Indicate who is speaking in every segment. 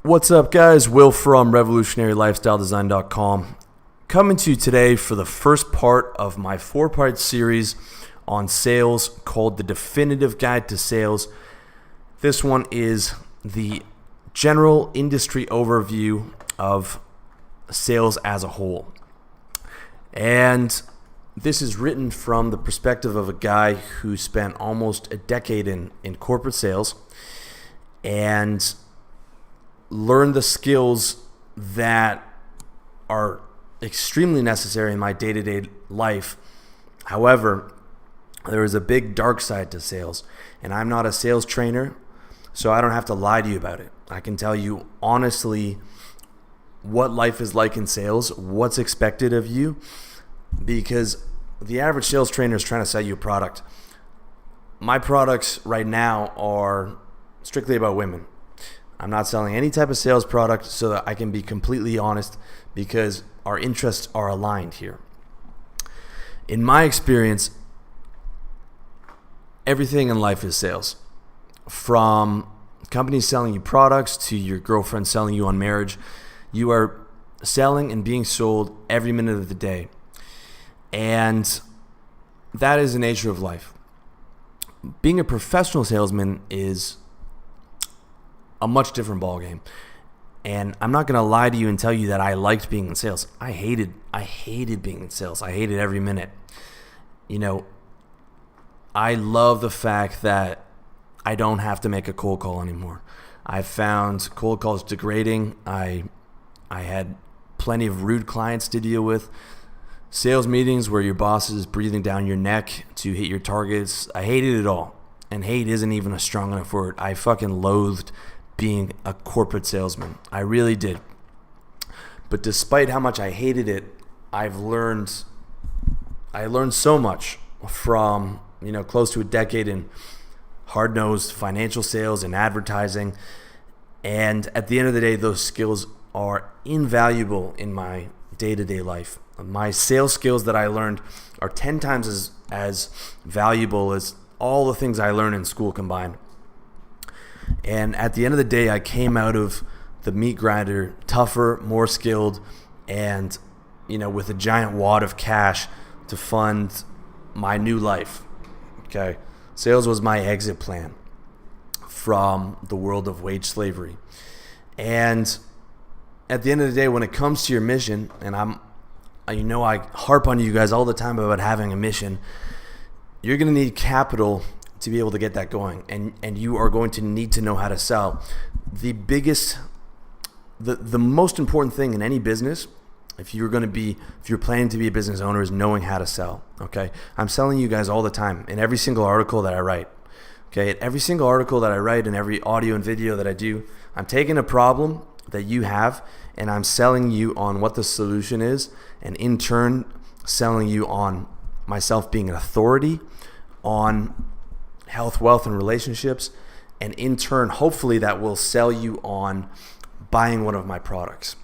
Speaker 1: What's up, guys? Will from revolutionarylifestyledesign.com coming to you today for the first part of my four-part series on sales called The Definitive Guide to Sales. This one is the general industry overview of sales as a whole. And this is written from the perspective of a guy who spent almost a decade in corporate sales and learn the skills that are extremely necessary in my day-to-day life. However, there is a big dark side to sales, and I'm not a sales trainer, so I don't have to lie to you about it. I can tell you honestly what life is like in sales, what's expected of you, because the average sales trainer is trying to sell you a product. My products right now are strictly about women. I'm not selling any type of sales product, so that I can be completely honest, because our interests are aligned here. In my experience, everything in life is sales. From companies selling you products to your girlfriend selling you on marriage, you are selling and being sold every minute of the day. And that is the nature of life. Being a professional salesman is a much different ballgame. And I'm not going to lie to you and tell you that I liked being in sales. I hated being in sales. I hated every minute. You know, I love the fact that I don't have to make a cold call anymore. I found cold calls degrading. I had plenty of rude clients to deal with. Sales meetings where your boss is breathing down your neck to hit your targets. I hated it all. And hate isn't even a strong enough word. I fucking loathed being a corporate salesman. I really did. But despite how much I hated it, I learned so much from, close to a decade in hard-nosed financial sales and advertising. And at the end of the day, those skills are invaluable in my day-to-day life. My sales skills that I learned are 10 times as valuable as all the things I learned in school combined. And at the end of the day, I came out of the meat grinder tougher, more skilled, and with a giant wad of cash to fund my new life. Okay, sales was my exit plan from the world of wage slavery. And at the end of the day, when it comes to your mission, and I harp on you guys all the time about having a mission, you're going to need capital to be able to get that going, and you are going to need to know how to sell. The most important thing in any business, if you're planning to be a business owner, is knowing how to sell. Okay, I'm selling you guys all the time in every single article that I write. Okay, at every single article that I write and every audio and video that I do, I'm taking a problem that you have and I'm selling you on what the solution is, and in turn selling you on myself being an authority on health, wealth, and relationships, and in turn, hopefully that will sell you on buying one of my products.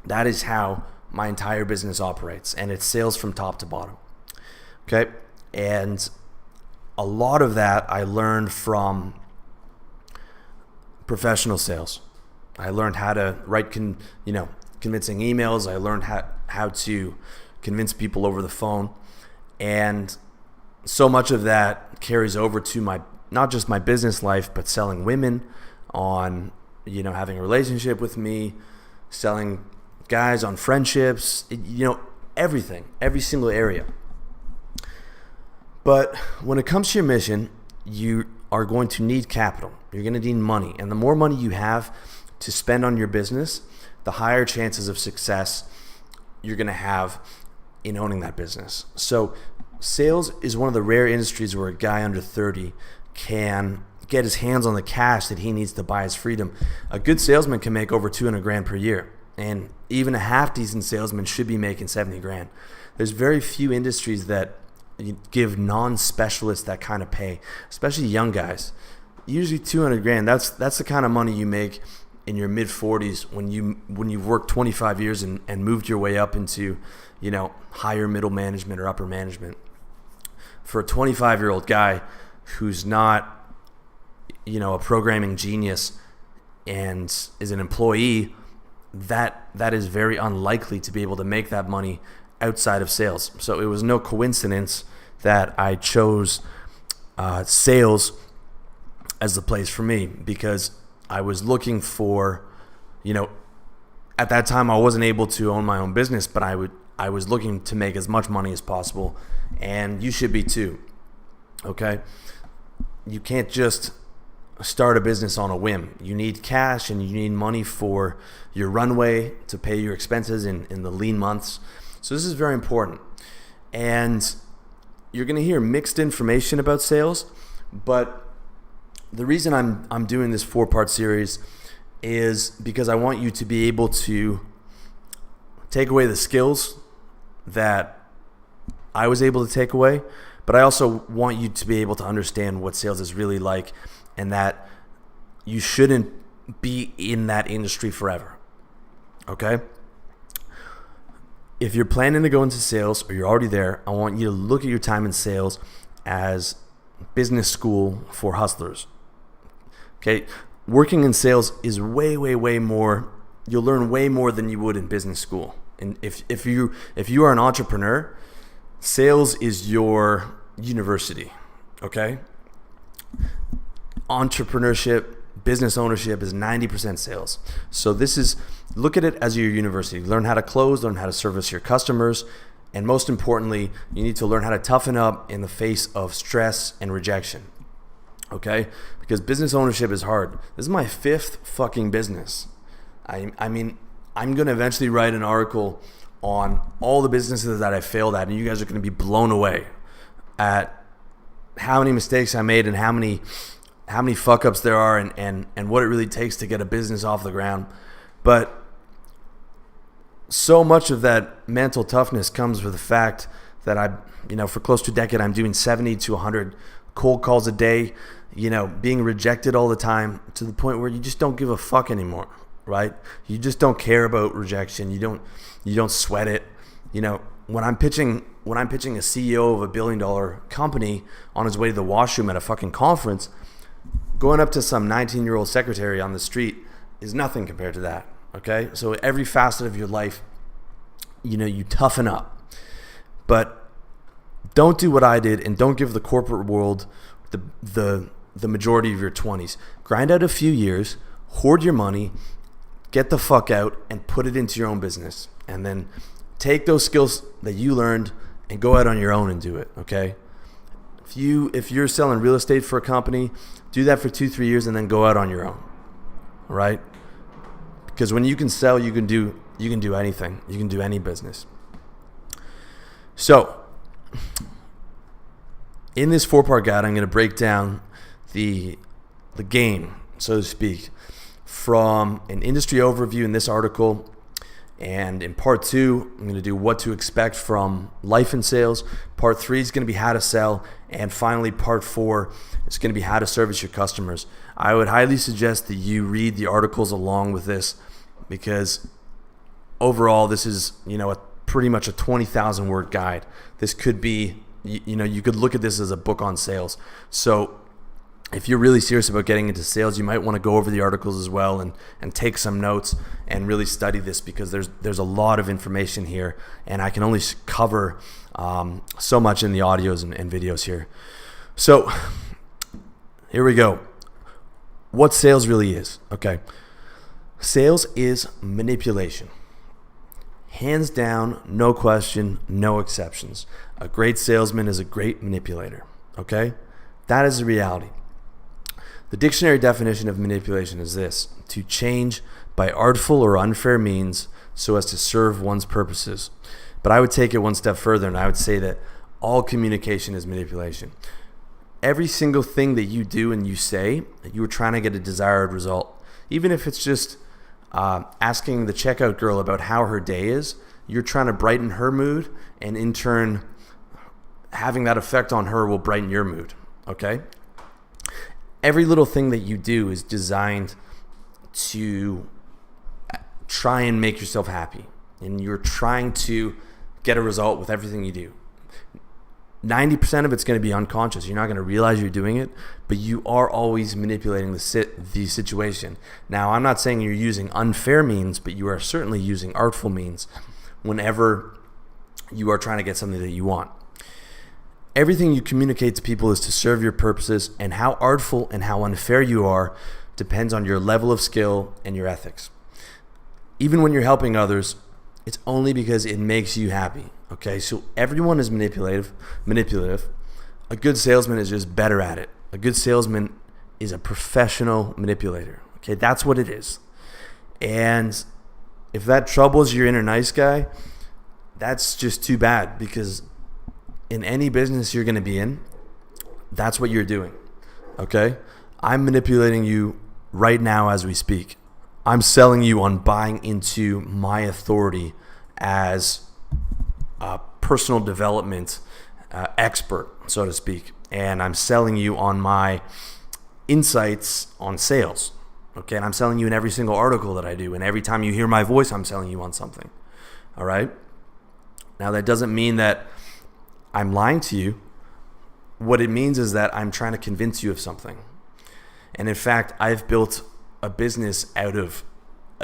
Speaker 1: That is how my entire business operates, and it's sales from top to bottom. Okay, and a lot of that I learned from professional sales. I learned how to write, convincing emails. I learned how to convince people over the phone, and so much of that carries over to not just my business life, but selling women on, having a relationship with me, selling guys on friendships, everything, every single area. But when it comes to your mission, you are going to need capital. You're going to need money. And the more money you have to spend on your business, the higher chances of success you're going to have in owning that business. So sales is one of the rare industries where a guy under 30 can get his hands on the cash that he needs to buy his freedom. A good salesman can make over 200 grand per year, and even a half decent salesman should be making 70 grand. There's very few industries that give non-specialists that kind of pay, especially young guys. Usually 200 grand, that's the kind of money you make in your mid 40s when you've worked 25 years and moved your way up into, higher middle management or upper management. For a 25-year-old guy who's not, a programming genius, and is an employee, that is very unlikely to be able to make that money outside of sales. So it was no coincidence that I chose sales as the place for me, because I was looking for, at that time I wasn't able to own my own business, but I was looking to make as much money as possible, and you should be too. Okay? You can't just start a business on a whim. You need cash, and you need money for your runway to pay your expenses in the lean months. So this is very important. And you're going to hear mixed information about sales, but the reason I'm doing this 4-part series is because I want you to be able to take away the skills that I was able to take away, but I also want you to be able to understand what sales is really like, and that you shouldn't be in that industry forever. Okay? If you're planning to go into sales or you're already there, I want you to look at your time in sales as business school for hustlers. Okay? Working in sales is way, way, way more. You'll learn way more than you would in business school. And if you are an entrepreneur, sales is your university. Okay? Entrepreneurship, business ownership is 90% sales. So look at it as your university. Learn how to close, learn how to service your customers, and most importantly, you need to learn how to toughen up in the face of stress and rejection. Okay? Because business ownership is hard. This is my 5th fucking business. I mean, I'm going to eventually write an article on all the businesses that I failed at, and you guys are going to be blown away at how many mistakes I made and how many fuck ups there are, and what it really takes to get a business off the ground. But so much of that mental toughness comes with the fact that for close to a decade, I'm doing 70 to 100 cold calls a day, being rejected all the time, to the point where you just don't give a fuck anymore, right? You just don't care about rejection. You don't sweat it. When I'm pitching a CEO of a $1 billion company on his way to the washroom at a fucking conference, going up to some 19-year-old secretary on the street is nothing compared to that. Okay? So every facet of your life, you toughen up. But don't do what I did, and don't give the corporate world the majority of your 20s. Grind out a few years, hoard your money, get the fuck out, and put it into your own business. And then take those skills that you learned and go out on your own and do it. Okay? If you're selling real estate for a company, do that for 2-3 years and then go out on your own. All right? Because when you can sell, you can do anything. You can do any business. So, in this 4-part guide, I'm going to break down the game, so to speak, from an industry overview in this article. And in part 2, I'm going to do what to expect from life in sales. Part 3 is going to be how to sell. And finally, part 4 is going to be how to service your customers. I would highly suggest that you read the articles along with this, because overall, this is, pretty much a 20,000 word guide. This could be, you could look at this as a book on sales. So if you're really serious about getting into sales, you might want to go over the articles as well and take some notes and really study this, because there's a lot of information here, and I can only cover so much in the audios and videos here. So here we go. What sales really is. Okay. Sales is manipulation. Hands down, no question, no exceptions. A great salesman is a great manipulator. Okay? That is the reality. The dictionary definition of manipulation is this: to change by artful or unfair means so as to serve one's purposes. But I would take it one step further, and I would say that all communication is manipulation. Every single thing that you do and you say, you are trying to get a desired result. Even if it's just asking the checkout girl about how her day is, you're trying to brighten her mood, and in turn, having that effect on her will brighten your mood. Okay? Every little thing that you do is designed to try and make yourself happy, and you're trying to get a result with everything you do. 90% of it's going to be unconscious. You're not going to realize you're doing it, but you are always manipulating the situation. Now, I'm not saying you're using unfair means, but you are certainly using artful means whenever you are trying to get something that you want. Everything you communicate to people is to serve your purposes, and how artful and how unfair you are depends on your level of skill and your ethics. Even when you're helping others, it's only because it makes you happy. Okay, so everyone is manipulative. A good salesman is just better at it. A good salesman is a professional manipulator. Okay, that's what it is. And if that troubles your inner nice guy, that's just too bad, because in any business you're going to be in, that's what you're doing. Okay, I'm manipulating you right now as we speak. I'm selling you on buying into my authority as a personal development expert, so to speak. And I'm selling you on my insights on sales. Okay, and I'm selling you in every single article that I do. And every time you hear my voice, I'm selling you on something. All right? Now, that doesn't mean that I'm lying to you. What it means is that I'm trying to convince you of something. And in fact, I've built a business out of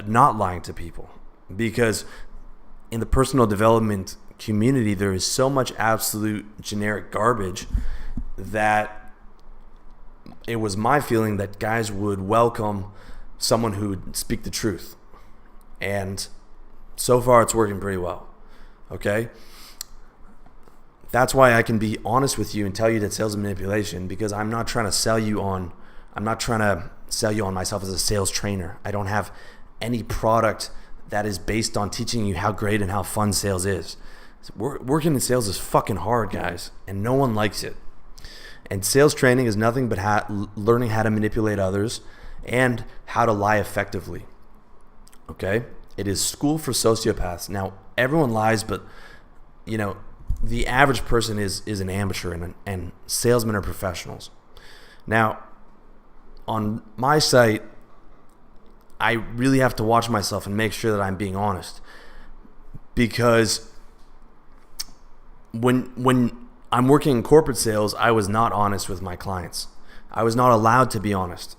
Speaker 1: not lying to people, because in the personal development community, there is so much absolute generic garbage that it was my feeling that guys would welcome someone who would speak the truth. And so far, it's working pretty well. Okay? That's why I can be honest with you and tell you that sales is manipulation, because I'm not trying to sell you on myself as a sales trainer. I don't have any product that is based on teaching you how great and how fun sales is. Working in sales is fucking hard, guys, and no one likes it. And sales training is nothing but learning how to manipulate others and how to lie effectively. Okay? It is school for sociopaths. Now, everyone lies, but the average person is an amateur, and salesmen are professionals. Now, on my site, I really have to watch myself and make sure that I'm being honest, because when I'm working in corporate sales, I was not honest with my clients. I was not allowed to be honest.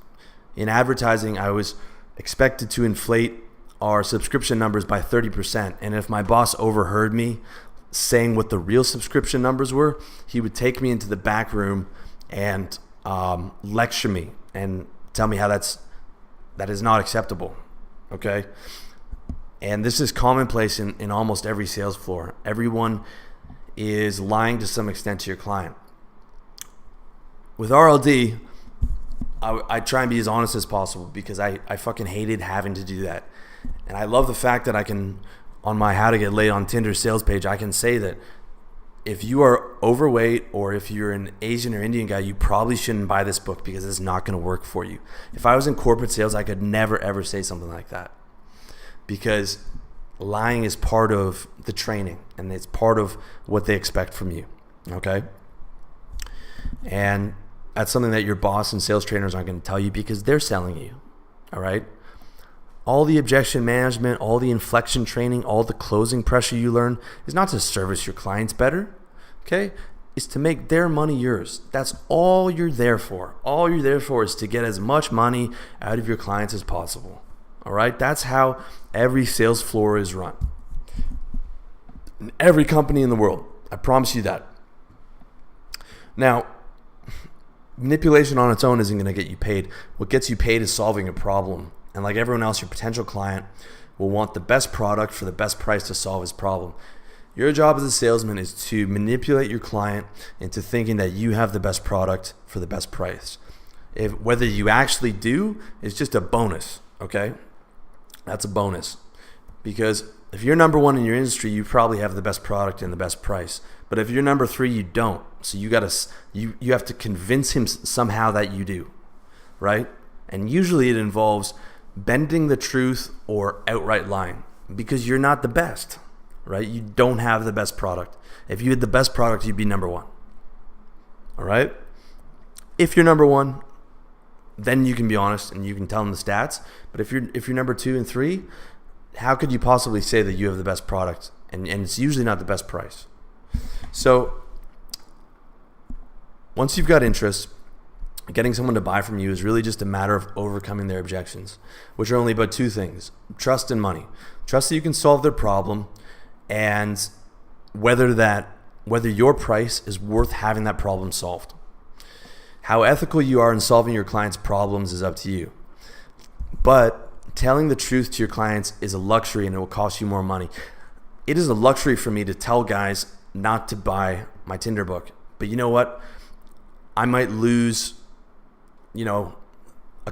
Speaker 1: In advertising, I was expected to inflate our subscription numbers by 30%, and if my boss overheard me saying what the real subscription numbers were, he would take me into the back room and lecture me and tell me how that is not acceptable. Okay? And this is commonplace in almost every sales floor. Everyone is lying to some extent to your client. With RLD, I try and be as honest as possible, because I fucking hated having to do that. And I love the fact that I can, on my How to Get Laid on Tinder sales page, I can say that if you are overweight or if you're an Asian or Indian guy, you probably shouldn't buy this book, because it's not going to work for you. If I was in corporate sales, I could never, ever say something like that, because lying is part of the training and it's part of what they expect from you. Okay? And that's something that your boss and sales trainers aren't going to tell you, because they're selling you. All right? All the objection management, all the inflection training, all the closing pressure you learn is not to service your clients better, okay? It's to make their money yours. That's all you're there for. All you're there for is to get as much money out of your clients as possible, all right? That's how every sales floor is run. In every company in the world, I promise you that. Now, manipulation on its own isn't going to get you paid. What gets you paid is solving a problem. And like everyone else, your potential client will want the best product for the best price to solve his problem. Your job as a salesman is to manipulate your client into thinking that you have the best product for the best price. Whether you actually do is just a bonus, okay? That's a bonus. Because if you're number one in your industry, you probably have the best product and the best price. But if you're number three, you don't. So you have to convince him somehow that you do, right? And usually it involves bending the truth or outright lying, because you're not the best, right? You don't have the best product. If you had the best product, you'd be number one. All right? If you're number one, then you can be honest and you can tell them the stats. But if you're number 2 and 3, how could you possibly say that you have the best product? And it's usually not the best price. So once you've got interest, getting someone to buy from you is really just a matter of overcoming their objections, which are only about two things: trust and money. Trust that you can solve their problem, and whether your price is worth having that problem solved. How ethical you are in solving your clients' problems is up to you. But telling the truth to your clients is a luxury, and it will cost you more money. It is a luxury for me to tell guys not to buy my Tinder book. But you know what? I might lose, a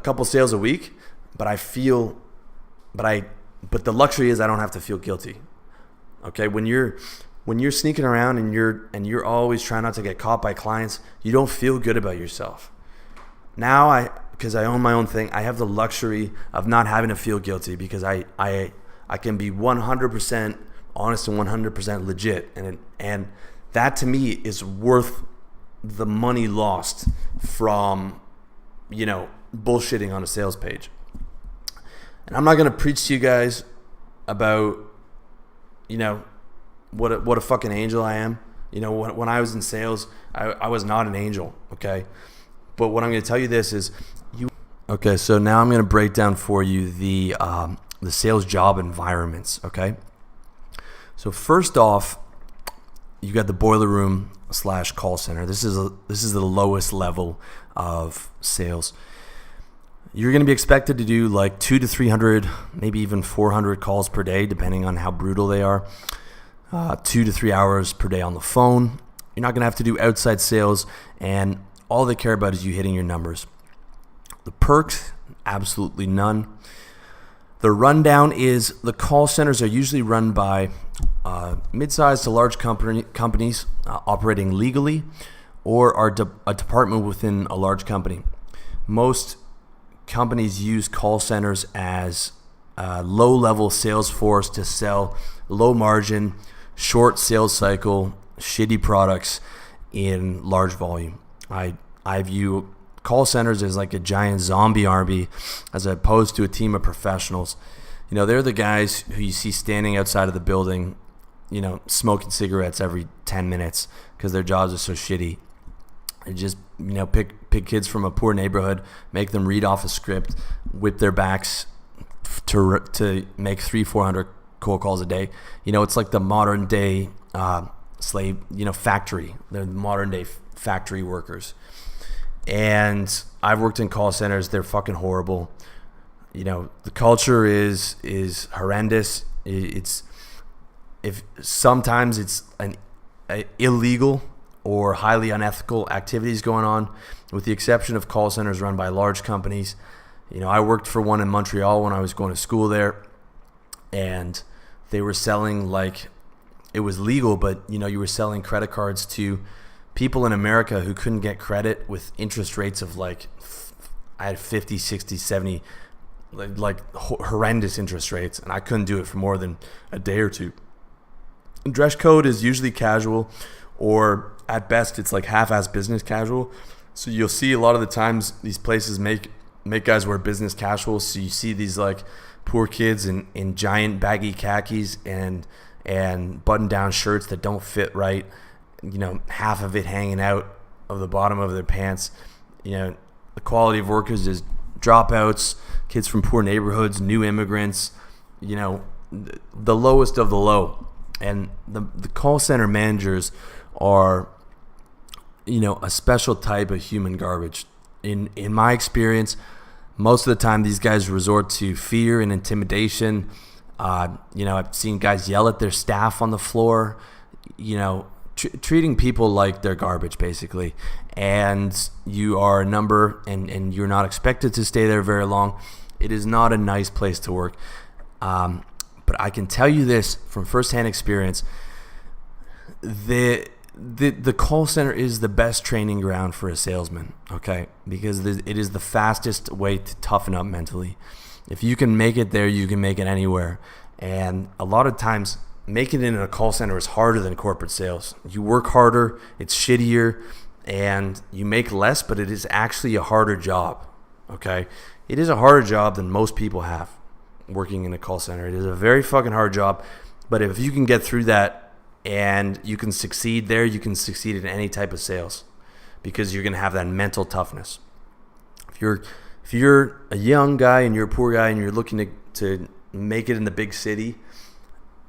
Speaker 1: couple sales a week, but the luxury is I don't have to feel guilty. Okay? When you're sneaking around and you're always trying not to get caught by clients, you don't feel good about yourself. Now because I own my own thing, I have the luxury of not having to feel guilty, because I can be 100% honest and 100% legit, and that to me is worth the money lost from bullshitting on a sales page. And I'm not going to preach to you guys about what a fucking angel I am. When I was in sales, I was not an angel, okay? But what I'm going to tell you this is okay, so now I'm going to break down for you the sales job environments, okay? So first off, you got the boiler room / call center. This is the lowest level of sales. You're going to be expected to do like 200 to 300, maybe even 400 calls per day, depending on how brutal they are. 2 to 3 hours per day on the phone. You're not going to have to do outside sales, and all they care about is you hitting your numbers. The perks, absolutely none. The rundown is the call centers are usually run by mid-sized to large companies operating legally, or are a department within a large company. Most companies use call centers as low-level sales force to sell low-margin, short sales cycle, shitty products in large volume. I view call centers as like a giant zombie army as opposed to a team of professionals. They're the guys who you see standing outside of the building, smoking cigarettes every 10 minutes because their jobs are so shitty. And just, pick kids from a poor neighborhood, make them read off a script, whip their backs to make 300-400 cold calls a day. It's like the modern day slave, factory. They're the modern day factory workers. And I've worked in call centers. They're fucking horrible. The culture is horrendous. Sometimes it's an illegal or highly unethical activities going on, with the exception of call centers run by large companies. I worked for one in Montreal when I was going to school there, and they were selling like it was legal, but you were selling credit cards to people in America who couldn't get credit, with interest rates of like, I had 50, 60, 70, like horrendous interest rates, and I couldn't do it for more than a day or two. Dress code is usually casual, or at best it's like half-ass business casual. So you'll see a lot of the times these places make guys wear business casual. So you see these like poor kids in giant baggy khakis and button-down shirts that don't fit right. Half of it hanging out of the bottom of their pants. The quality of workers is dropouts, kids from poor neighborhoods, new immigrants, the lowest of the low. And the call center managers are, a special type of human garbage. In my experience, most of the time these guys resort to fear and intimidation. I've seen guys yell at their staff on the floor, treating people like they're garbage, basically. And you are a number, and you're not expected to stay there very long. It is not a nice place to work. But I can tell you this from firsthand experience: the call center is the best training ground for a salesman, okay? Because it is the fastest way to toughen up mentally. If you can make it there, you can make it anywhere. And a lot of times, making it in a call center is harder than corporate sales. You work harder, it's shittier, and you make less, but it is actually a harder job, okay? It is a harder job than most people have working in a call center. It is a very fucking hard job, but if you can get through that and you can succeed there, you can succeed in any type of sales, because you're going to have that mental toughness. If you're a young guy and you're a poor guy and you're looking to make it in the big city,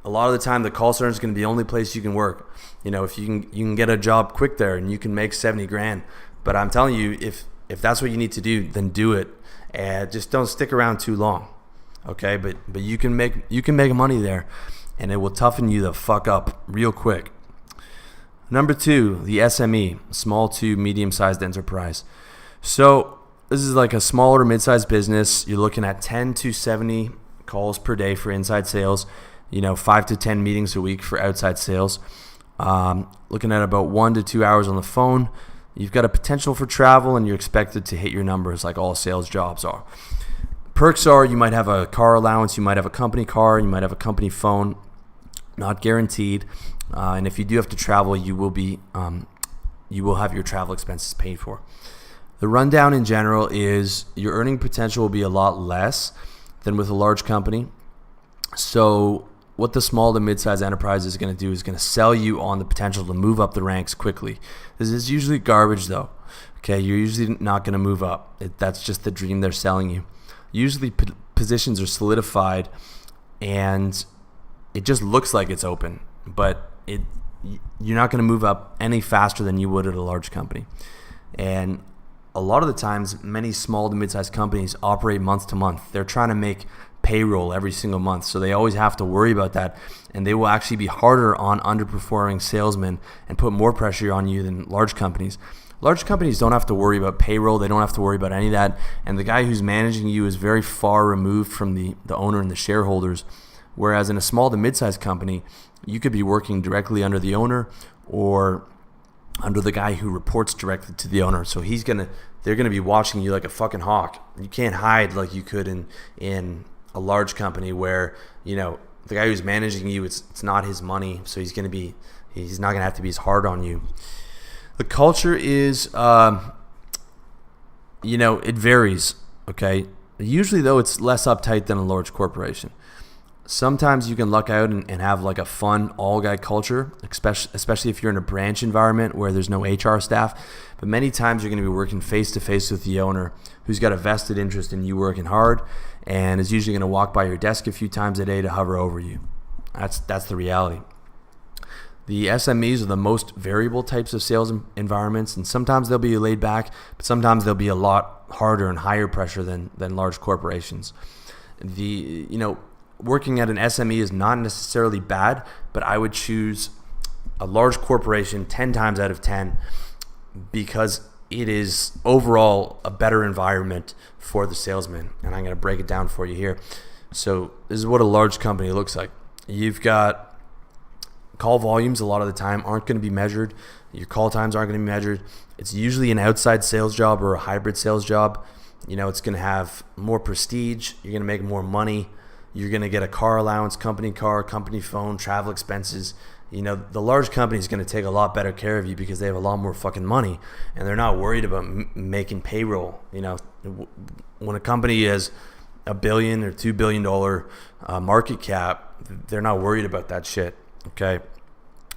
Speaker 1: a lot of the time the call center is going to be the only place you can work. If you can get a job quick there and you can make 70 grand. But I'm telling you, if that's what you need to do, then do it, and just don't stick around too long. Okay, but you can make money there, and it will toughen you the fuck up real quick. Number 2, the SME, small to medium-sized enterprise. So this is like a smaller mid-sized business. You're looking at 10 to 70 calls per day for inside sales, 5 to 10 meetings a week for outside sales. Looking at about 1 to 2 hours on the phone. You've got a potential for travel, and you're expected to hit your numbers like all sales jobs are. Perks are you might have a car allowance, you might have a company car, you might have a company phone, not guaranteed. And if you do have to travel, you will have your travel expenses paid for. The rundown in general is your earning potential will be a lot less than with a large company. So what the small to mid-sized enterprise is going to do is going to sell you on the potential to move up the ranks quickly. This is usually garbage though. Okay, you're usually not going to move up. That's just the dream they're selling you. Usually positions are solidified and it just looks like it's open, but you're not going to move up any faster than you would at a large company. And a lot of the times, many small to mid-sized companies operate month to month. They're trying to make payroll every single month, so they always have to worry about that, and they will actually be harder on underperforming salesmen and put more pressure on you than large companies. Large companies don't have to worry about payroll. They don't have to worry about any of that, and the guy who's managing you is very far removed from the owner and the shareholders, whereas in a small to mid-sized company, you could be working directly under the owner or under the guy who reports directly to the owner. So they're gonna be watching you like a fucking hawk. You can't hide like you could in a large company where the guy who's managing you, it's not his money, so he's not gonna have to be as hard on you. The culture is it varies. Okay, usually though it's less uptight than a large corporation. Sometimes you can luck out and have like a fun all-guy culture, especially if you're in a branch environment where there's no HR staff. But many times you're going to be working face-to-face with the owner who's got a vested interest in you working hard and is usually going to walk by your desk a few times a day to hover over you. That's the reality. The SMEs are the most variable types of sales environments, and sometimes they'll be laid back, but sometimes they'll be a lot harder and higher pressure than large corporations. Working at an SME is not necessarily bad, but I would choose a large corporation 10 times out of 10 because it is overall a better environment for the salesman. And I'm going to break it down for you here. So this is what a large company looks like. You've got call volumes a lot of the time aren't going to be measured. Your call times aren't going to be measured. It's usually an outside sales job or a hybrid sales job. It's going to have more prestige. You're going to make more money. You're going to get a car allowance, company car, company phone, travel expenses. The large company is going to take a lot better care of you because they have a lot more fucking money and they're not worried about making payroll. When a company has $1 billion or $2 billion market cap, they're not worried about that shit. Okay.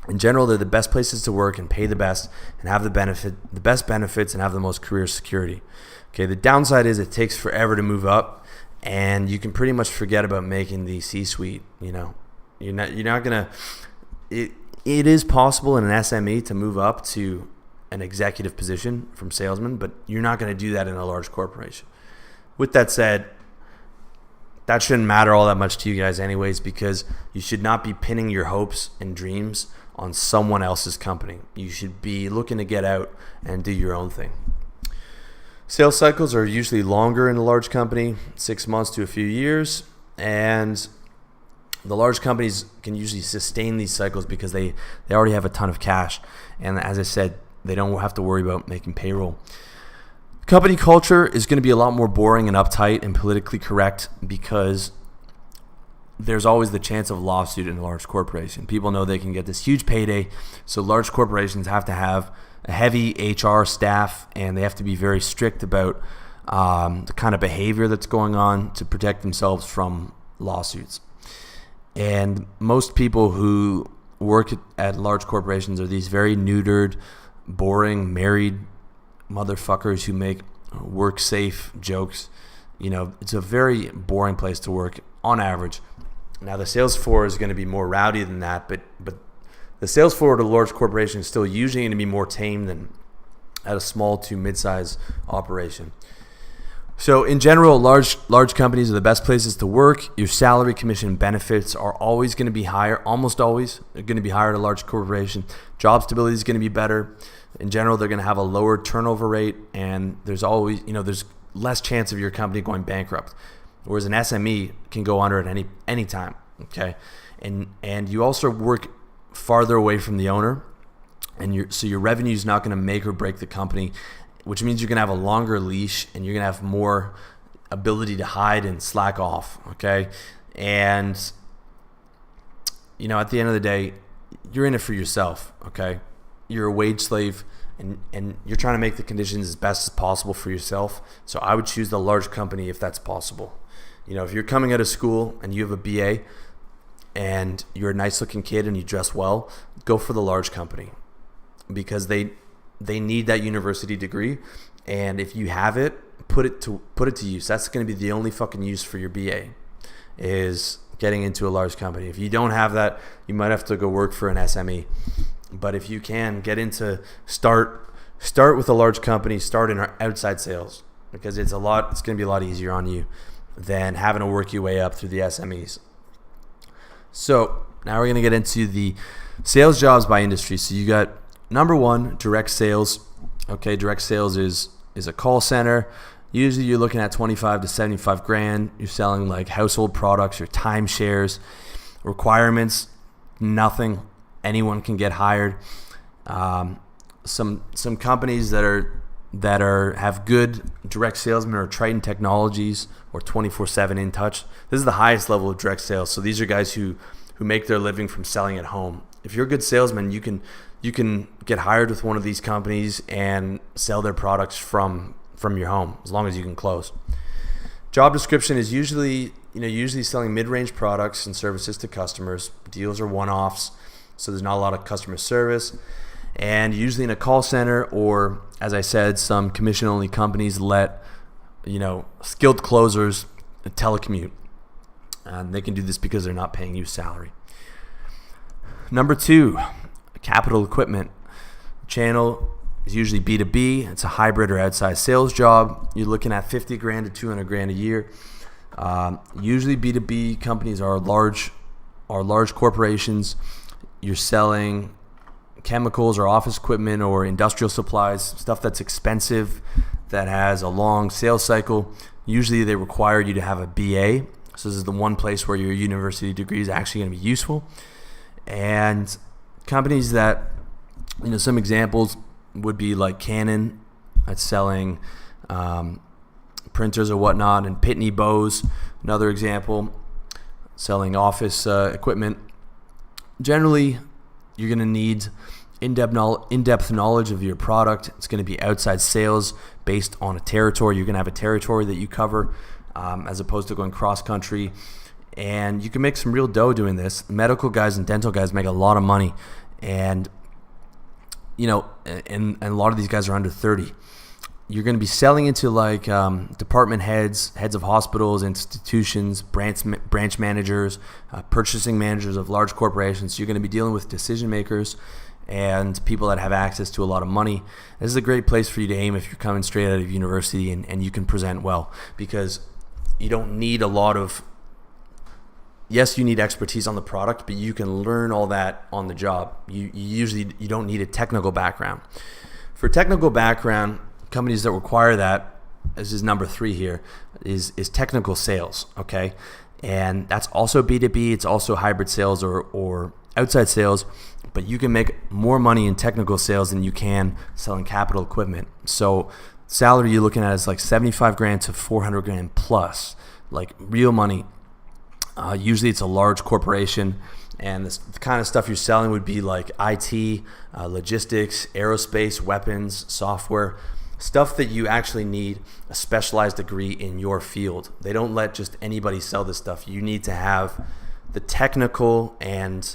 Speaker 1: In general, they're the best places to work and pay the best and have the best benefits and have the most career security. Okay. The downside is it takes forever to move up. And you can pretty much forget about making the C-suite. You're not gonna. It is possible in an SME to move up to an executive position from salesman, but you're not gonna do that in a large corporation. With that said, that shouldn't matter all that much to you guys, anyways, because you should not be pinning your hopes and dreams on someone else's company. You should be looking to get out and do your own thing. Sales cycles are usually longer in a large company, 6 months to a few years, and the large companies can usually sustain these cycles because they already have a ton of cash. And as I said, they don't have to worry about making payroll. Company culture is going to be a lot more boring and uptight and politically correct because there's always the chance of a lawsuit in a large corporation. People know they can get this huge payday, so large corporations have to have a heavy HR staff, and they have to be very strict about the kind of behavior that's going on to protect themselves from lawsuits. And most people who work at large corporations are these very neutered, boring, married motherfuckers who make work safe jokes. It's a very boring place to work on average. Now the sales floor is going to be more rowdy than that, but the sales floor at a large corporation is still usually going to be more tame than at a small to mid-size operation. So in general, large companies are the best places to work. Your salary, commission, benefits are always going to be higher, almost always going to be higher at a large corporation. Job stability is going to be better. In general, they're going to have a lower turnover rate, and there's always, there's less chance of your company going bankrupt. Whereas an SME can go under at any time, okay? And you also work farther away from the owner, and so your revenue is not going to make or break the company, which means you're going to have a longer leash and you're going to have more ability to hide and slack off, okay? And, at the end of the day, you're in it for yourself, okay? You're a wage slave, and you're trying to make the conditions as best as possible for yourself. So I would choose the large company if that's possible. If you're coming out of school and you have a BA and you're a nice looking kid and you dress well, go for the large company, because they need that university degree, and if you have it, put it to use. That's going to be the only fucking use for your BA, is getting into a large company. If you don't have that, you might have to go work for an SME. But if you can get into start with a large company, start in outside sales, because it's going to be a lot easier on you than having to work your way up through the SMEs. So now we're going to get into the sales jobs by industry. So you got number one, direct sales. Okay, direct sales is a call center. Usually you're looking at 25 to 75 grand. You're selling like household products or timeshares. Requirements, nothing. Anyone can get hired. Some companies that have good direct salesmen are Triton Technologies or 24/7 In Touch. This is the highest level of direct sales. So these are guys who make their living from selling at home. If you're a good salesman, you can get hired with one of these companies and sell their products from your home, as long as you can close. Job description is usually selling mid-range products and services to customers. Deals are one-offs, so there's not a lot of customer service. And usually in a call center, or as I said, some commission-only companies let skilled closers telecommute. And they can do this because they're not paying you salary. Number two, capital equipment. Channel is usually B2B. It's a hybrid or outside sales job. You're looking at 50 grand to 200 grand a year. Usually B2B companies are large corporations. You're selling chemicals or office equipment or industrial supplies, stuff that's expensive, that has a long sales cycle. Usually they require you to have a BA. So this is the one place where your university degree is actually going to be useful. And companies that, some examples would be like Canon, that's selling printers or whatnot, and Pitney Bowes, another example, selling office equipment. Generally, you're going to need in-depth knowledge of your product. It's going to be outside sales based on a territory. You're going to have a territory that you cover, as opposed to going cross-country. And you can make some real dough doing this. Medical guys and dental guys make a lot of money. And, and a lot of these guys are under 30. You're going to be selling into like department heads of hospitals, institutions, branch managers, purchasing managers of large corporations. So you're going to be dealing with decision makers and people that have access to a lot of money. This is a great place for you to aim if you're coming straight out of university and you can present well, because you don't need a lot of, yes, you need expertise on the product, but you can learn all that on the job. You don't need a technical background. For technical background, companies that require that, this is number 3 here, is technical sales, okay? And that's also B2B. It's also hybrid sales or outside sales, but you can make more money in technical sales than you can selling capital equipment. So salary you're looking at is like 75 grand to 400 grand plus, like real money. Usually it's a large corporation, and the kind of stuff you're selling would be like IT, logistics, aerospace, weapons, software, stuff that you actually need a specialized degree in your field. They don't let just anybody sell this stuff. You need to have the technical and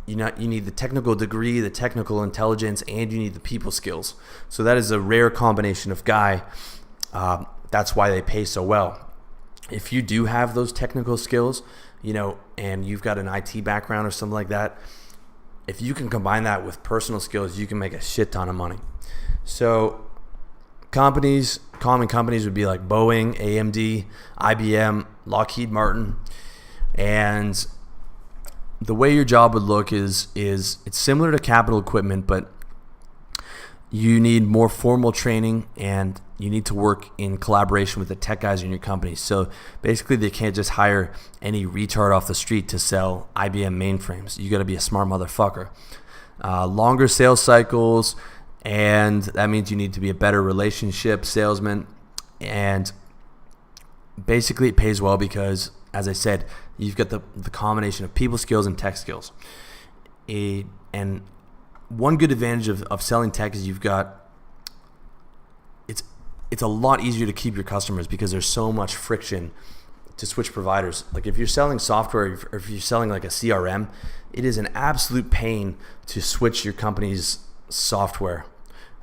Speaker 1: you need the technical degree, the technical intelligence, and you need the people skills. So that is a rare combination of guy. That's why they pay so well. If you do have those technical skills, and you've got an IT background or something like that, if you can combine that with personal skills, you can make a shit ton of money. So common companies would be like Boeing, AMD, IBM, Lockheed Martin. And the way your job would look is it's similar to capital equipment, but you need more formal training and you need to work in collaboration with the tech guys in your company. So basically they can't just hire any retard off the street to sell IBM mainframes. You got to be a smart motherfucker. Longer sales cycles, and that means you need to be a better relationship salesman. And basically it pays well because, as I said, you've got the combination of people skills and tech skills. And one good advantage of selling tech is it's a lot easier to keep your customers because there's so much friction to switch providers. Like if you're selling software or if you're selling like a CRM, it is an absolute pain to switch your company's software.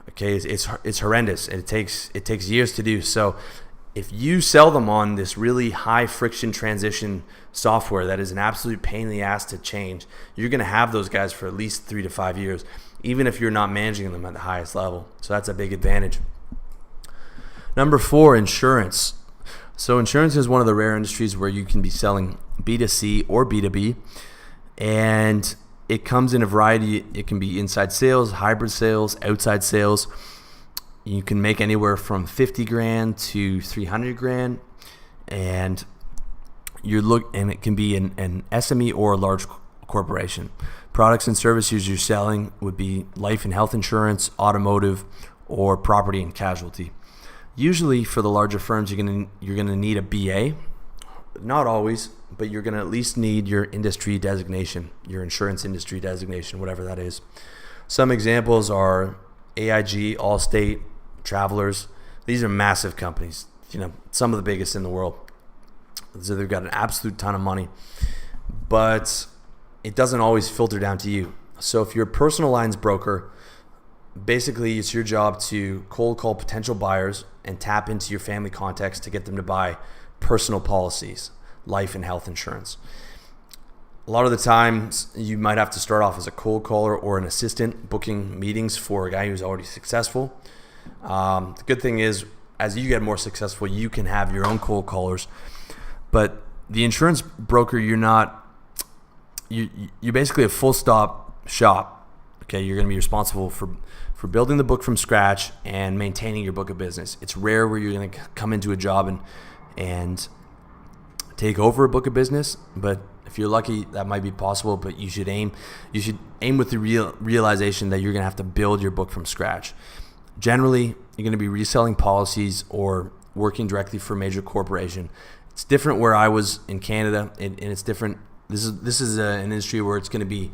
Speaker 1: Okay, it's horrendous. It takes years to do. So if you sell them on this really high friction transition software that is an absolute pain in the ass to change, you're going to have those guys for at least 3 to 5 years, even if you're not managing them at the highest level. So that's a big advantage. Number 4, insurance. So insurance is one of the rare industries where you can be selling B2C or B2B, and it comes in a variety. It can be inside sales, hybrid sales, outside sales. You can make anywhere from 50 grand to 300 grand, and it can be an SME or a large corporation. Products and services you're selling would be life and health insurance, automotive, or property and casualty. Usually for the larger firms, you're gonna need a BA. Not always, but you're gonna at least need your industry designation, your insurance industry designation, whatever that is. Some examples are AIG, Allstate, Travelers. These are massive companies, some of the biggest in the world. So they've got an absolute ton of money, but it doesn't always filter down to you. So if you're a personal lines broker, basically it's your job to cold call potential buyers and tap into your family context to get them to buy personal policies, life and health insurance. A lot of the times you might have to start off as a cold caller or an assistant booking meetings for a guy who's already successful. The good thing is, as you get more successful, you can have your own cold callers. But the insurance broker, you're basically a full stop shop. Okay, you're going to be responsible for building the book from scratch and maintaining your book of business. It's rare where you're going to come into a job and take over a book of business, but if you're lucky, that might be possible. But you should aim with the realization that you're going to have to build your book from scratch. Generally, you're going to be reselling policies or working directly for a major corporation. It's different where I was in Canada, and it's different. This is an industry where it's going to be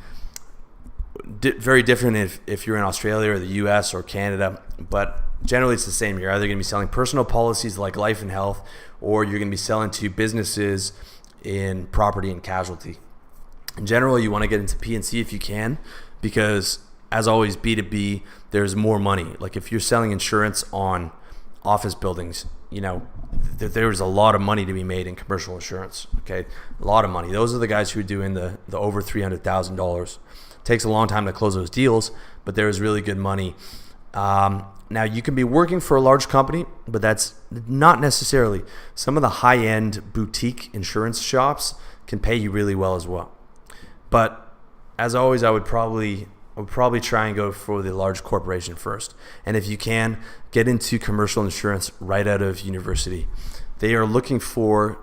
Speaker 1: very different if you're in Australia or the US or Canada, but generally it's the same. You're either going to be selling personal policies like life and health, or you're going to be selling to businesses in property and casualty. In general, you want to get into P&C if you can, because as always, B2B, there's more money. Like if you're selling insurance on office buildings, there's a lot of money to be made in commercial insurance. Okay, a lot of money. Those are the guys who are doing the over $300,000. Takes a long time to close those deals, but there is really good money. Now you can be working for a large company, but that's not necessarily. Some of the high-end boutique insurance shops can pay you really well as well. But as always, I would probably try and go for the large corporation first. And if you can, get into commercial insurance right out of university. They are looking for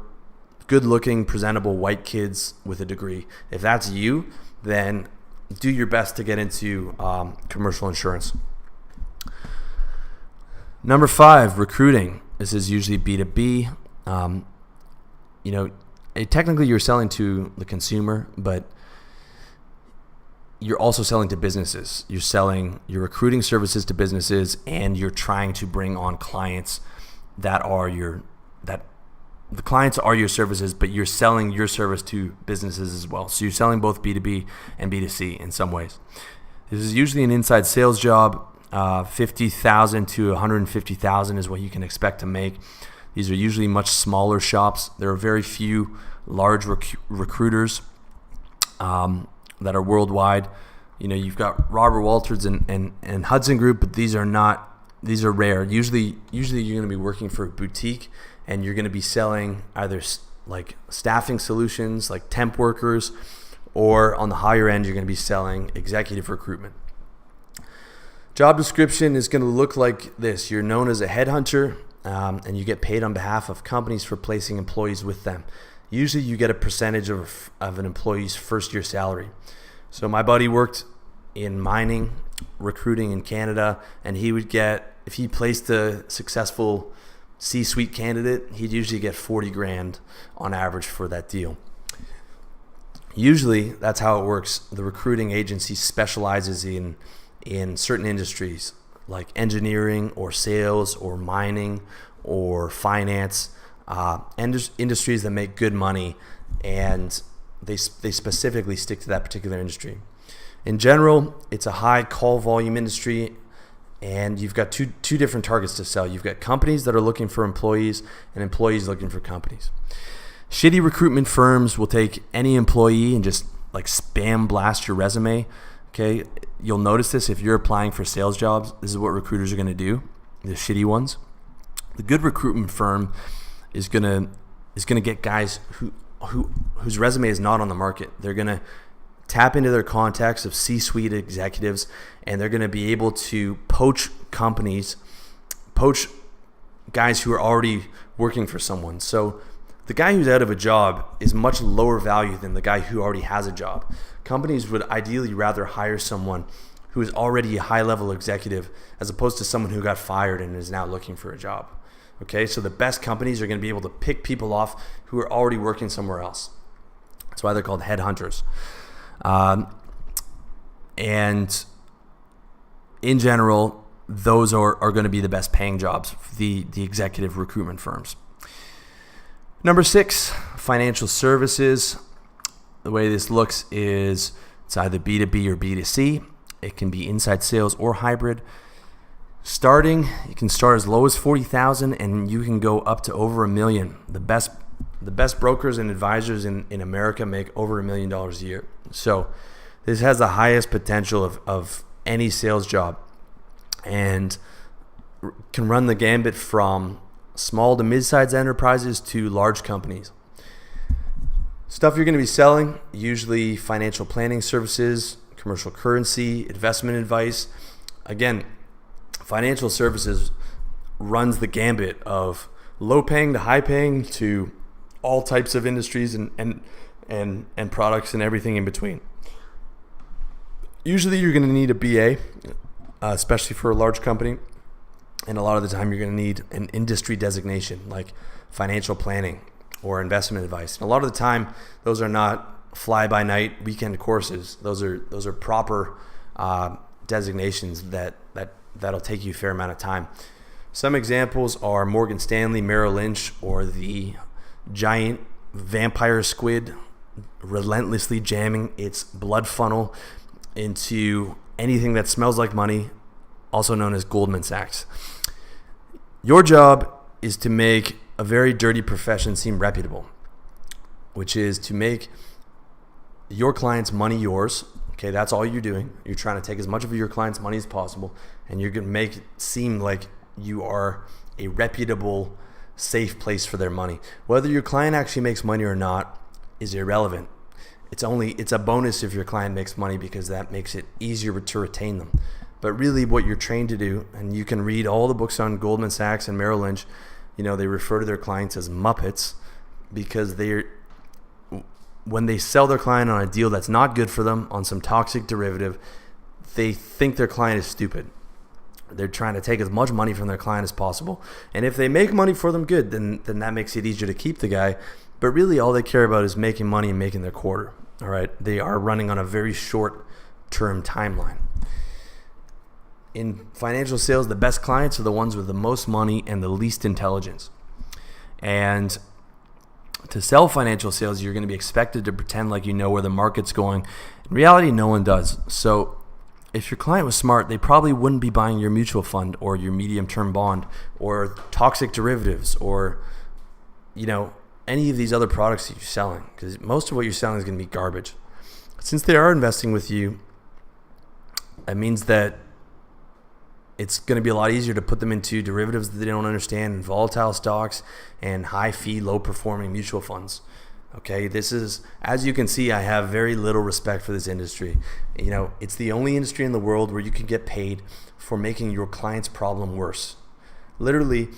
Speaker 1: good-looking, presentable white kids with a degree. If that's you, then do your best to get into commercial insurance. Number 5, recruiting. This is usually B2B. Technically you're selling to the consumer, but you're also selling to businesses. You're recruiting services to businesses, and you're trying to bring on clients that the clients are your services, but you're selling your service to businesses as well. So you're selling both B2B and B2C in some ways. This is usually an inside sales job. 50,000 to 150,000 is what you can expect to make. These are usually much smaller shops. There are very few large recruiters that are worldwide. You've got Robert Walters and Hudson Group, but these are rare. Usually you're going to be working for a boutique, and you're going to be selling either like staffing solutions, like temp workers, or on the higher end, you're going to be selling executive recruitment. Job description is going to look like this. You're known as a headhunter, and you get paid on behalf of companies for placing employees with them. Usually you get a percentage of an employee's first year salary. So my buddy worked in mining, recruiting in Canada, and he would get, if he placed a successful C-suite candidate, he'd usually get 40 grand on average for that deal. Usually that's how it works. The recruiting agency specializes in certain industries like engineering or sales or mining or finance, industries that make good money, and they specifically stick to that particular industry. In general, it's a high call volume industry, and you've got two different targets to sell. You've got companies that are looking for employees and employees looking for companies. Shitty recruitment firms will take any employee and just like spam blast your resume. Okay, you'll notice this if you're applying for sales jobs. This is what recruiters are going to do, the shitty ones. The good recruitment firm is gonna get guys whose resume is not on the market. They're gonna tap into their contacts of C-suite executives, and they're gonna be able to poach guys who are already working for someone. So the guy who's out of a job is much lower value than the guy who already has a job. Companies would ideally rather hire someone who is already a high-level executive as opposed to someone who got fired and is now looking for a job. Okay, so the best companies are going to be able to pick people off who are already working somewhere else. That's why they're called headhunters. And in general, those are going to be the best paying jobs, the executive recruitment firms. Number 6, financial services. The way this looks is it's either B2B or B2C. It can be inside sales or hybrid. Starting, you can start as low as 40,000 and you can go up to over $1 million. The best brokers and advisors in America make over $1 million a year. So this has the highest potential of any sales job and can run the gambit from small to mid-sized enterprises to large companies. Stuff you're going to be selling, usually financial planning services, commercial currency, investment advice. Again, financial services runs the gambit of low paying to high paying to all types of industries and products and everything in between. Usually you're going to need a BA, especially for a large company. And a lot of the time you're going to need an industry designation like financial planning or investment advice. And a lot of the time those are not fly-by-night weekend courses. Those are proper designations that'll take you a fair amount of time. Some examples are Morgan Stanley, Merrill Lynch, or the giant vampire squid relentlessly jamming its blood funnel into anything that smells like money, also known as Goldman Sachs. Your job is to make a very dirty profession seem reputable, which is to make your clients' money yours. Okay, that's all you're doing. You're trying to take as much of your clients' money as possible, and you're going to make it seem like you are a reputable, safe place for their money. Whether your client actually makes money or not is irrelevant. It's a bonus if your client makes money because that makes it easier to retain them. But really what you're trained to do, and you can read all the books on Goldman Sachs and Merrill Lynch, they refer to their clients as Muppets because when they sell their client on a deal that's not good for them, on some toxic derivative, they think their client is stupid. They're trying to take as much money from their client as possible. And if they make money for them, good, then that makes it easier to keep the guy. But really all they care about is making money and making their quarter. All right, they are running on a very short-term timeline. In financial sales, the best clients are the ones with the most money and the least intelligence. And To sell financial sales, you're going to be expected to pretend like you know where the market's going. In reality, no one does. So if your client was smart, they probably wouldn't be buying your mutual fund or your medium-term bond or toxic derivatives or, any of these other products that you're selling, because most of what you're selling is going to be garbage. Since they are investing with you, it means that it's going to be a lot easier to put them into derivatives that they don't understand, and volatile stocks, and high fee, low performing mutual funds. Okay, this is, as you can see, I have very little respect for this industry. It's the only industry in the world where you can get paid for making your client's problem worse. Literally,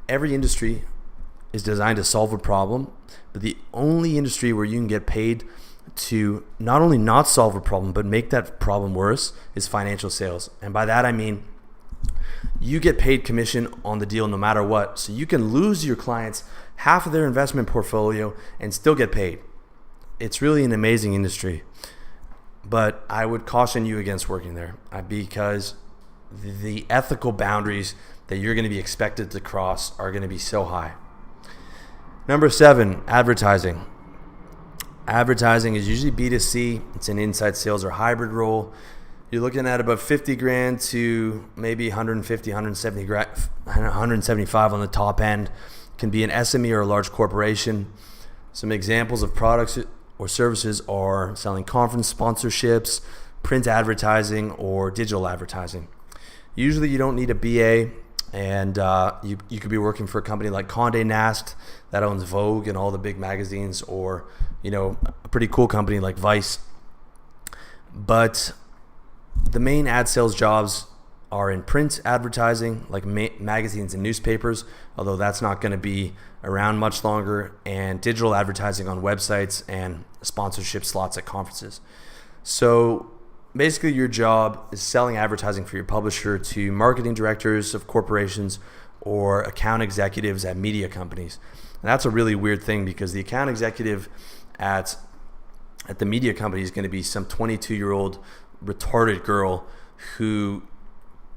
Speaker 1: every industry is designed to solve a problem, but the only industry where you can get paid to not only not solve a problem, but make that problem worse is financial sales. And by that, I mean, you get paid commission on the deal no matter what. So you can lose your clients half of their investment portfolio and still get paid. It's really an amazing industry. But I would caution you against working there because the ethical boundaries that you're going to be expected to cross are going to be so high. Number 7, advertising. Advertising is usually B2C. It's an inside sales or hybrid role. You're looking at about 50 grand to maybe 150, 175 on the top end. Can be an SME or a large corporation. Some examples of products or services are selling conference sponsorships, print advertising, or digital advertising. Usually you don't need a BA, and you could be working for a company like Condé Nast that owns Vogue and all the big magazines, or a pretty cool company like Vice. But the main ad sales jobs are in print advertising, like magazines and newspapers, although that's not going to be around much longer, and digital advertising on websites and sponsorship slots at conferences. So basically your job is selling advertising for your publisher to marketing directors of corporations or account executives at media companies. And that's a really weird thing, because the account executive at the media company is going to be some 22-year-old retarded girl who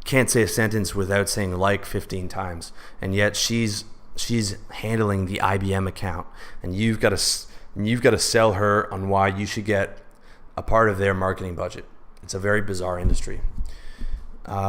Speaker 1: can't say a sentence without saying like 15 times, and yet she's handling the IBM account, and you've got to sell her on why you should get a part of their marketing budget. It's a very bizarre industry.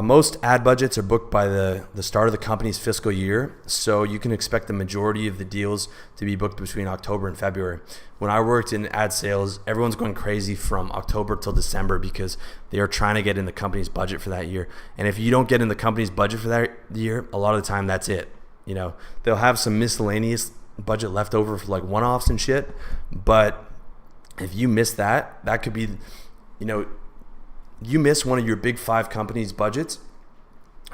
Speaker 1: Most ad budgets are booked by the start of the company's fiscal year, so you can expect the majority of the deals to be booked between October and February. When I worked in ad sales, everyone's going crazy from October till December because they are trying to get in the company's budget for that year. And if you don't get in the company's budget for that year, a lot of the time that's it. They'll have some miscellaneous budget left over for like one-offs and shit, but if you miss that could be, you miss one of your big 5 companies' budgets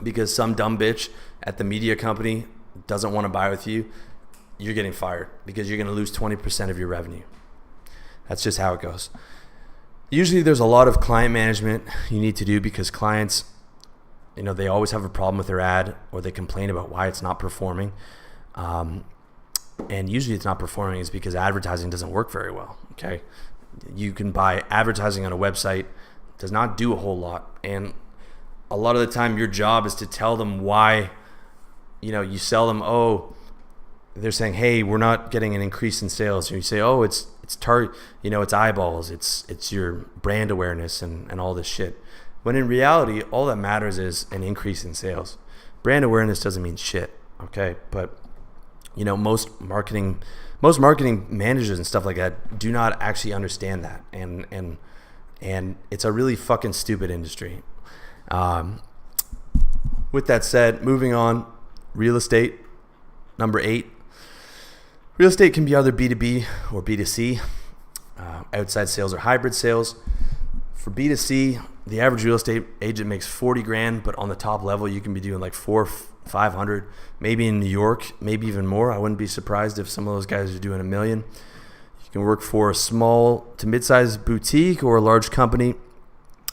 Speaker 1: because some dumb bitch at the media company doesn't want to buy with you, you're getting fired because you're going to lose 20% of your revenue. That's just how it goes. Usually there's a lot of client management you need to do because clients, they always have a problem with their ad, or they complain about why it's not performing. And usually it's not performing is because advertising doesn't work very well. Okay. You can buy advertising on a website, does not do a whole lot, and a lot of the time your job is to tell them why. You sell them, they're saying, hey, we're not getting an increase in sales, and you say, it's target, it's eyeballs, it's your brand awareness and all this shit, when in reality all that matters is an increase in sales. Brand awareness doesn't mean shit. Okay. But most marketing managers and stuff like that do not actually understand that, and it's a really fucking stupid industry. With that said, moving on, real estate, number 8. Real estate can be either B2B or B2C, outside sales or hybrid sales. For B2C, the average real estate agent makes 40 grand, but on the top level, you can be doing like 400-500, maybe in New York, maybe even more. I wouldn't be surprised if some of those guys are doing $1 million. You can work for a small to mid-sized boutique or a large company,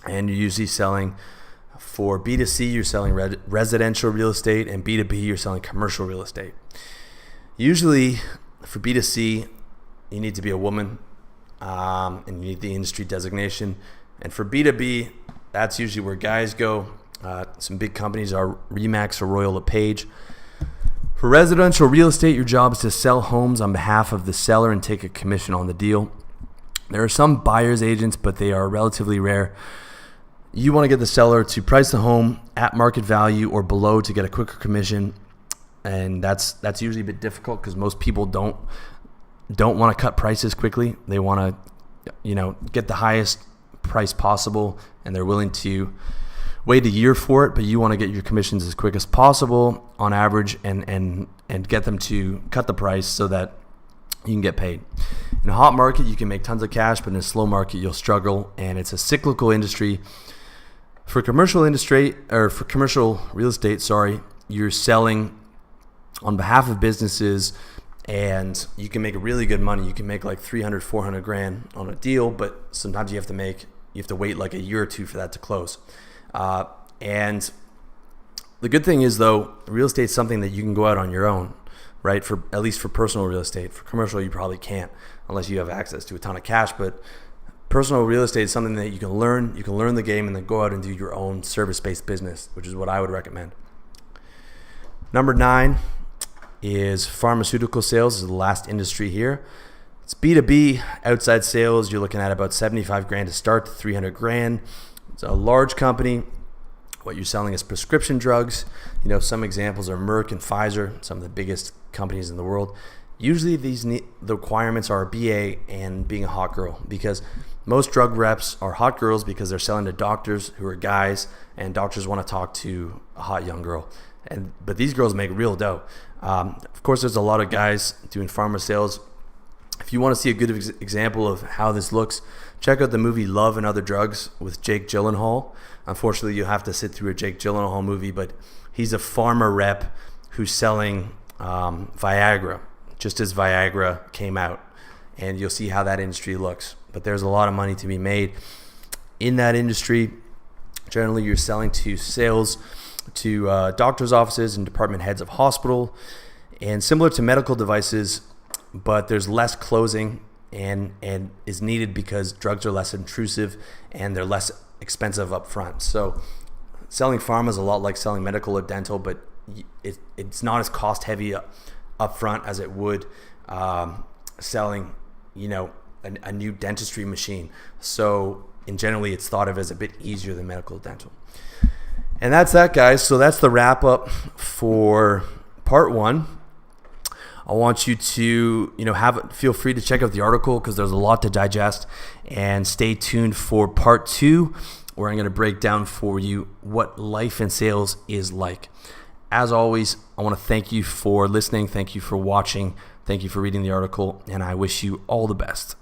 Speaker 1: and you're usually selling, for B2C, you're selling residential real estate, and B2B, you're selling commercial real estate. Usually, for B2C, you need to be a woman, and you need the industry designation. And for B2B, that's usually where guys go. Some big companies are Remax or Royal LePage. For residential real estate, your job is to sell homes on behalf of the seller and take a commission on the deal. There are some buyer's agents, but they are relatively rare. You want to get the seller to price the home at market value or below to get a quicker commission, and that's usually a bit difficult because most people don't want to cut prices quickly. They want to, get the highest price possible, and they're willing to wait a year for it. But you want to get your commissions as quick as possible on average, and get them to cut the price so that you can get paid. In a hot market, you can make tons of cash, but in a slow market, you'll struggle, and it's a cyclical industry. For commercial real estate, you're selling on behalf of businesses, and you can make really good money. You can make like 300, 400 grand on a deal, but sometimes you have to wait like a year or two for that to close. And the good thing is, though, real estate is something that you can go out on your own, right? At least for personal real estate. For commercial, you probably can't unless you have access to a ton of cash, but personal real estate is something that you can learn. You can learn the game and then go out and do your own service-based business, which is what I would recommend. Number 9 is pharmaceutical sales. This is the last industry here. It's B2B outside sales. You're looking at about 75 grand to start to 300 grand. It's a large company. What you're selling is prescription drugs. Some examples are Merck and Pfizer, some of the biggest companies in the world. Usually the requirements are a BA and being a hot girl, because most drug reps are hot girls because they're selling to doctors who are guys, and doctors want to talk to a hot young girl. But these girls make real dough. Of course, there's a lot of guys doing pharma sales. If you want to see a good example of how this looks, check out the movie Love and Other Drugs with Jake Gyllenhaal. Unfortunately, you'll have to sit through a Jake Gyllenhaal movie, but he's a pharma rep who's selling Viagra, just as Viagra came out. And you'll see how that industry looks. But there's a lot of money to be made in that industry. Generally, you're selling to doctors' offices and department heads of hospital, and similar to medical devices, but there's less closing and is needed because drugs are less intrusive and they're less expensive up front. So selling pharma is a lot like selling medical or dental, but it's not as cost heavy up front as it would selling a new dentistry machine. So generally it's thought of as a bit easier than medical dental. And that's that, guys. So that's the wrap up for part 1. I want you to, feel free to check out the article because there's a lot to digest, and stay tuned for part 2, where I'm going to break down for you what life in sales is like. As always, I want to thank you for listening. Thank you for watching. Thank you for reading the article, and I wish you all the best.